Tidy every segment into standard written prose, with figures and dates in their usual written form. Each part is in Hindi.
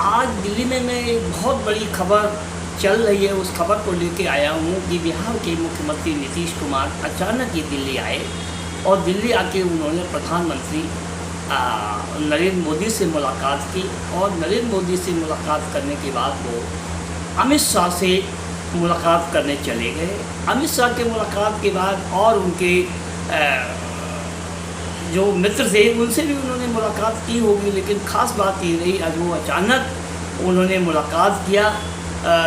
आज दिल्ली में मैं एक बहुत बड़ी खबर चल रही है, उस खबर को लेके आया हूँ कि बिहार के मुख्यमंत्री नीतीश कुमार अचानक ही दिल्ली आए और दिल्ली आके उन्होंने प्रधानमंत्री नरेंद्र मोदी से मुलाकात की और नरेंद्र मोदी से मुलाकात करने के बाद वो अमित शाह से मुलाकात करने चले गए। अमित शाह के मुलाकात के बाद और उनके जो मित्र थे उनसे भी उन्होंने मुलाकात की होगी, लेकिन ख़ास बात ये रही आज वो अचानक उन्होंने मुलाकात किया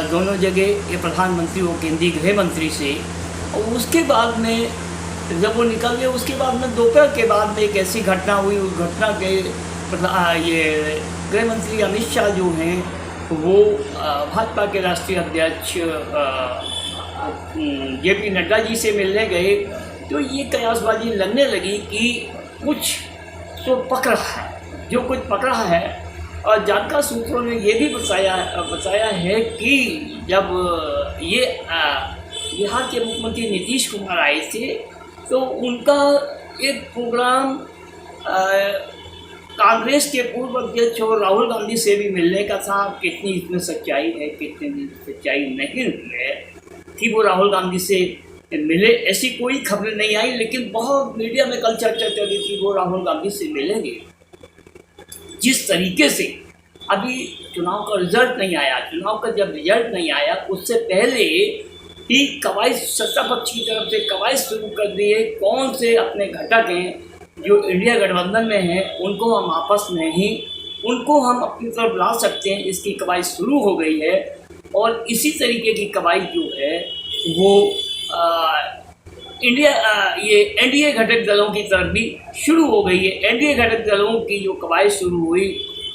दोनों जगह, ये प्रधानमंत्री और केंद्रीय गृह मंत्री से। और उसके बाद में जब वो निकल गए उसके बाद में दोपहर के बाद में एक ऐसी घटना हुई, उस घटना के ये गृह मंत्री अमित शाह जो हैं वो भाजपा के राष्ट्रीय अध्यक्ष JP नड्डा जी से मिलने गए तो ये कयासबाजी लगने लगी कि कुछ तो पक रहा है, जो कुछ पक रहा है। और जानकार सूत्रों ने ये भी बताया है कि जब ये बिहार के मुख्यमंत्री नीतीश कुमार आए थे तो उनका एक प्रोग्राम कांग्रेस के पूर्व अध्यक्ष और राहुल गांधी से भी मिलने का था। कितनी इसमें सच्चाई है, कितनी सच्चाई नहीं है कि वो राहुल गांधी से मिले, ऐसी कोई खबर नहीं आई, लेकिन बहुत मीडिया में कल चर्चा चल रही थी वो राहुल गांधी से मिलेंगे। जिस तरीके से अभी चुनाव का रिजल्ट नहीं आया, चुनाव का जब रिजल्ट नहीं आया उससे पहले ही कवायद सत्ता पक्ष की तरफ से कवायद शुरू कर दी है। कौन से अपने घटक हैं जो इंडिया गठबंधन में हैं उनको हम आपस में ही उनको हम अपनी तरफ ला सकते हैं, इसकी कवायद शुरू हो गई है। और इसी तरीके की कवायद जो है वो ये एनडीए घटक दलों की तरफ भी शुरू हो गई है। एनडीए घटक दलों की जो कवायद शुरू हुई,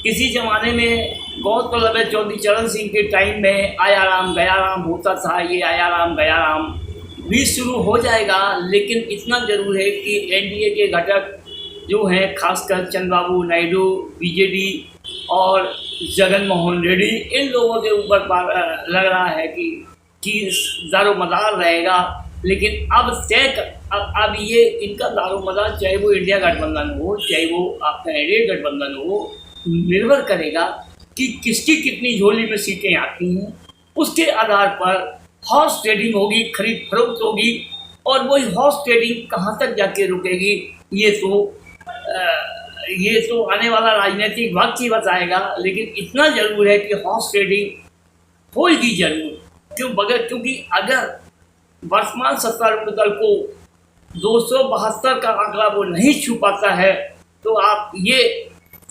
किसी ज़माने में गौरतलब है चौधरी चरण सिंह के टाइम में आया राम गया राम होता था, ये आया राम गया राम भी शुरू हो जाएगा। लेकिन इतना ज़रूर है कि एनडीए के घटक जो हैं खासकर चंद्रबाबू नायडू, बीजेडी और जगन मोहन रेड्डी, इन लोगों के ऊपर लग रहा है कि दारोमदार रहेगा। लेकिन अब ये इनका दारोमदार चाहे वो इंडिया गठबंधन हो चाहे वो आपका एनडीए गठबंधन हो, निर्भर करेगा कि किसकी कितनी झोली में सीटें आती हैं। उसके आधार पर हॉर्स ट्रेडिंग होगी, खरीद फरोख्त होगी, और वही हॉर्स ट्रेडिंग कहाँ तक जाके रुकेगी ये तो आने वाला राजनीतिक वक्त ही बताएगा। लेकिन इतना ज़रूर है कि हॉर्स ट्रेडिंग होगी जरूर, क्योंकि अगर वर्तमान सत्तारूढ़ दल को 272 का आंकड़ा वो नहीं छू पाता है तो आप ये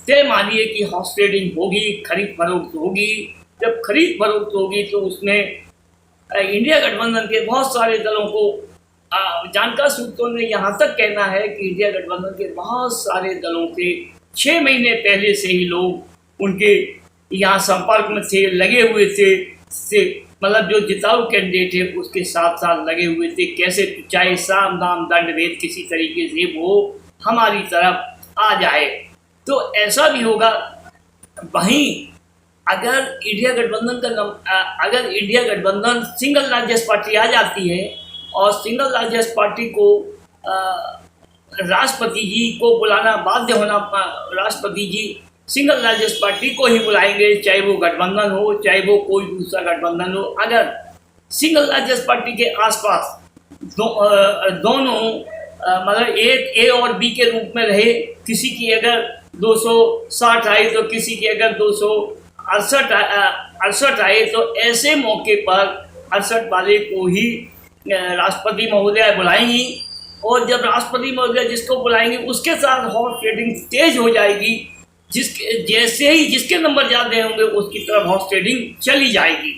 तय मानिए कि हॉर्स ट्रेडिंग होगी, खरीद फरोख्त होगी। जब खरीद फरोख्त होगी तो उसमें इंडिया गठबंधन के बहुत सारे दलों को जानकार सूत्रों ने यहाँ तक कहना है कि इंडिया गठबंधन के बहुत सारे दलों के 6 महीने पहले से ही लोग उनके यहाँ संपर्क में थे, लगे हुए थे, मतलब जो जिताऊ कैंडिडेट है उसके साथ साथ लगे हुए थे। कैसे चाहे साम दाम दंड भेद किसी तरीके से वो हमारी तरफ आ जाए तो ऐसा भी होगा। वहीं अगर इंडिया गठबंधन सिंगल लार्जेस्ट पार्टी आ जाती है और सिंगल लार्जेस्ट पार्टी को राष्ट्रपति जी को बुलाना बाध्य होना, राष्ट्रपति जी सिंगल लार्जेस्ट पार्टी को ही बुलाएंगे, चाहे वो गठबंधन हो चाहे वो कोई दूसरा गठबंधन हो। अगर सिंगल लार्जेस्ट पार्टी के आसपास दोनों मतलब एक ए और बी के रूप में रहे, किसी की अगर 260 आए तो किसी की अगर 268 आए, तो ऐसे मौके पर 68 वाले को ही राष्ट्रपति महोदय बुलाएंगी। और जब राष्ट्रपति महोदय जिसको बुलाएंगे उसके साथ हॉर्स ट्रेडिंग तेज हो जाएगी। जैसे ही जिसके नंबर ज़्यादा होंगे उसकी तरफ हॉर्स ट्रेडिंग चली जाएगी,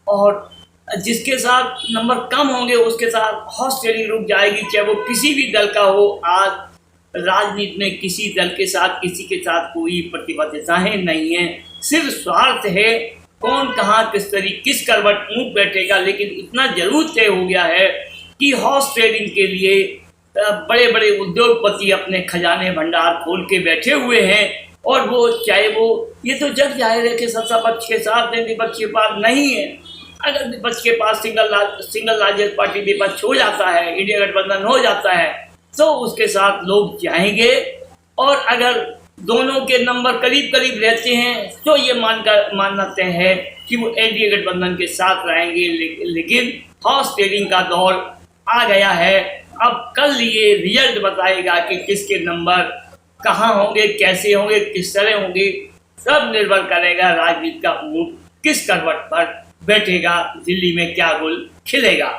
और जिसके साथ नंबर कम होंगे उसके साथ हॉर्स ट्रेडिंग रुक जाएगी, चाहे वो किसी भी दल का हो। आज राजनीति में किसी दल के साथ किसी के साथ कोई प्रतिबद्धताएं नहीं है, सिर्फ स्वार्थ है कौन कहाँ किस करवट ऊँट बैठेगा। लेकिन इतना जरूर तय हो गया है कि हॉर्स ट्रेडिंग के लिए बड़े बड़े उद्योगपति अपने खजाने भंडार खोल के बैठे हुए हैं। और वो चाहे वो ये तो जग जाहिर है कि सत्ता पक्ष के साथ है, विपक्ष के पास नहीं है। अगर विपक्ष के पास सिंगल लार्जेस्ट पार्टी विपक्ष हो जाता है, इंडिया गठबंधन हो जाता है, तो उसके साथ लोग जाएंगे। और अगर दोनों के नंबर करीब करीब रहते हैं, तो ये मानना तय है कि वो एनडीए गठबंधन के साथ रहेंगे। लेकिन हॉर्स ट्रेडिंग का दौर आ गया है। अब कल ये रिजल्ट बताएगा कि किसके नंबर कहाँ होंगे, कैसे होंगे, किस तरह होंगे। सब निर्भर करेगा राजनीति का ऊँट किस करवट पर बैठेगा, दिल्ली में क्या गुल खिलेगा।